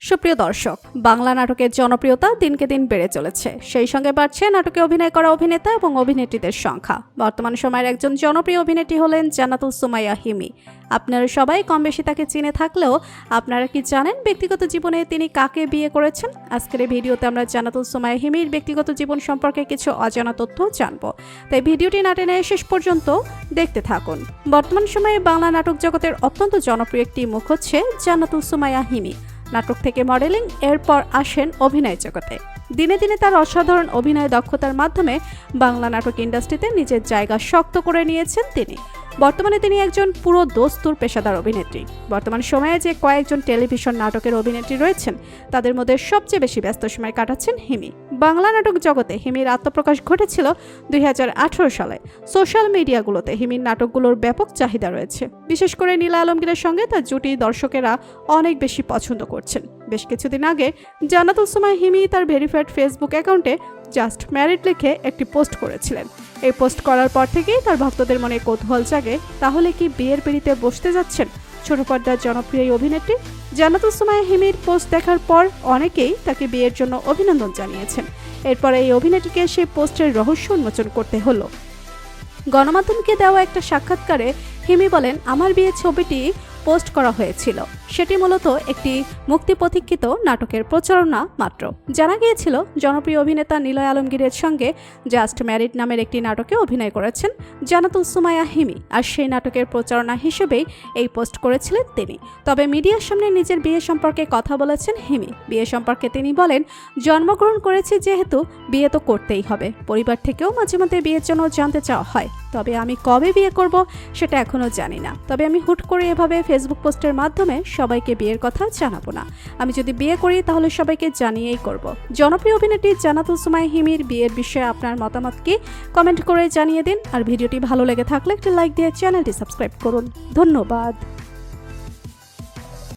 সুপ্রিয় দর্শক, বাংলা নাটকের জনপ্রিয়তা দিনকে দিন বেড়ে চলেছে। সেই সঙ্গে বাড়ছে নাটকে অভিনয় করা অভিনেতা এবং অভিনেত্রীদের সংখ্যা। বর্তমান সময়ের একজন জনপ্রিয় অভিনেত্রী হলেন জান্নাতুল সুমাইয়া হিমি। আপনারা সবাই কম বেশি তাকে চিনে থাকলেও আপনারা কি জানেন ব্যক্তিগত জীবনে তিনি কাকে বিয়ে করেছেন? আজকের এই ভিডিওতে আমরা জান্নাতুল সুমাইয়া হিমির ব্যক্তিগত জীবন সম্পর্কে কিছু অজানা তথ্য জানব, তাই ভিডিওটি না টেনে শেষ পর্যন্ত দেখতে থাকুন। বর্তমান সময়ে বাংলা নাটক জগতের অত্যন্ত জনপ্রিয় একটি মুখ হচ্ছে জান্নাতুল সুমাইয়া হিমি। নাটক থেকে মডেলিং, এরপর আসেন অভিনয় জগতে। দিনে দিনে তার অসাধারণ অভিনয় দক্ষতার মাধ্যমে বাংলা নাটক ইন্ডাস্ট্রিতে নিজের জায়গা শক্ত করে নিয়েছেন তিনি। বর্তমানে তিনি একজন পুরো দস্তুর পেশাদার অভিনেত্রী। বর্তমান সময়ে যে কয়েকজন টেলিভিশন নাটকের অভিনেত্রী রয়েছেন তাদের মধ্যে সবচেয়ে বেশি ব্যস্ত সময় কাটাচ্ছেন হিমি। বাংলা নাটক জগতে হিমির আত্মপ্রকাশ ঘটেছিল 2018 সালে। সোশ্যাল মিডিয়াগুলোতে হিমির নাটকগুলোর ব্যাপক চাহিদা রয়েছে। বিশেষ করে নীলা আলমগীরের সঙ্গে তার জুটি দর্শকেরা অনেক বেশি পছন্দ করছেন। বেশ কিছুদিন আগে জান্নাতুল সুমাইয়া হিমি তার ভেরিফাইড ফেসবুক অ্যাকাউন্টে জাস্ট ম্যারিড লিখে একটি পোস্ট করেছিলেন। এই পোস্ট করার পর থেকেই তার ভক্তদের মনে কৌতূহল জাগে, তাহলে কি বিয়ের পিঁড়িতে বসতে যাচ্ছেন ছোট পর্দার জনপ্রিয় অভিনেত্রী? জান্নাতুল সুমাইয়া হিমির পোস্ট দেখার পর অনেকেই তাকে বিয়ের জন্য অভিনন্দন জানিয়েছেন। এরপর এই অভিনেত্রীকে সেই পোস্টের রহস্য উন্মোচন করতে হলো। গণমাধ্যমকে দেওয়া একটা সাক্ষাৎকারে হিমি বলেন, আমার বিয়ে ছবিটি পোস্ট করা হয়েছিল, সেটি মূলত একটি মুক্তি প্রতীক্ষিত নাটকের প্রচারণা মাত্র। জানা গিয়েছিল জনপ্রিয় অভিনেতা নীলা আলমগীরের সঙ্গে জাস্ট ম্যারিড নামের একটি নাটকে অভিনয় করেছেন জান্নাতুল সুমাইয়া হিমি, আর সেই নাটকের প্রচারণা হিসেবেই এই পোস্ট করেছিলেন তিনি। তবে মিডিয়ার সামনে নিজের বিয়ে সম্পর্কে কথা বলেছেন হিমি। বিয়ে সম্পর্কে তিনি বলেন, জন্মগ্রহণ করেছি যেহেতু বিয়ে তো করতেই হবে। পরিবার থেকেও মাঝে মধ্যে বিয়ের জন্য জানতে চাওয়া হয়, তবে আমি কবে বিয়ে করব সেটা এখনো জানি না। তবে আমি হুট করে এভাবে ফেসবুক পোস্টের মাধ্যমে সবাইকে বিয়ের কথা জানাবো না। আমি যদি বিয়ে করি তাহলে সবাইকে জানিয়েই করব। জনপ্রিয় অভিনেত্রী জান্নাতুল সুমাইয়া হিমির বিয়ের বিষয়ে আপনার মতামত কি কমেন্ট করে জানিয়ে দিন। আর ভিডিওটি ভালো লেগে থাকলে একটি লাইক দিয়ে চ্যানেলটি সাবস্ক্রাইব করুন। ধন্যবাদ।